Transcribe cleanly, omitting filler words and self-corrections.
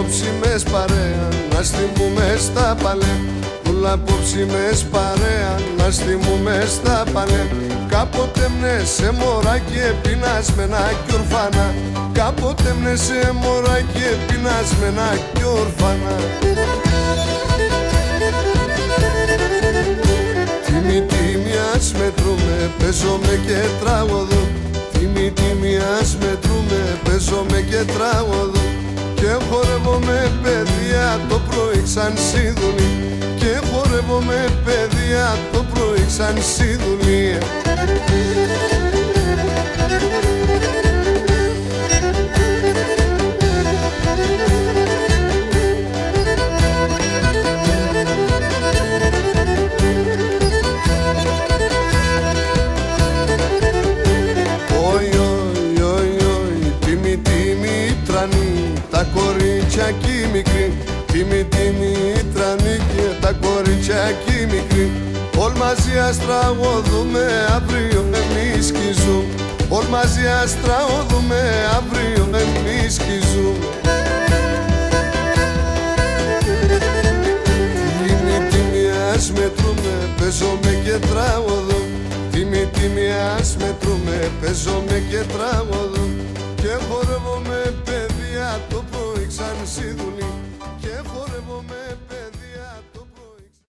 απόψη μες παρέα, να στιμούμε στα παλέ. Πουλ' απόψη μες παρέα, να στιμούμε στα παλέ. Κάποτε μνέσε μωρά και πεινασμένα κι ορφανά. Κάποτε μνέσε μωρά και πεινασμένα κι ορφανά. Τίμη τίμιας μετρούμε, παίζομαι και τραγωδώ. Τίμη τίμιας μετρούμε, παίζομαι και τραγωδώ. Και χορεύω με παιδιά το πρωί σαν σίδουλη. Και χορεύω με παιδιά το πρωί σαν σίδουλη. Τα κορίτσια κι μικρή, τίμη τίμη τρανή και τα κορίτσια κι μικρή. Όλοι μαζί ας τραγωδούμε, αύριο εμείς κι ζούμε. Όλοι μαζί ας τραγωδούμε, αύριο εμείς κι ζούμε. Τίμη τίμη ας μετρούμε, παίζομαι και τραγωδώ. Τίμη τίμη ας μετρούμε, παίζομαι και τραγωδώ. Και χορεύω με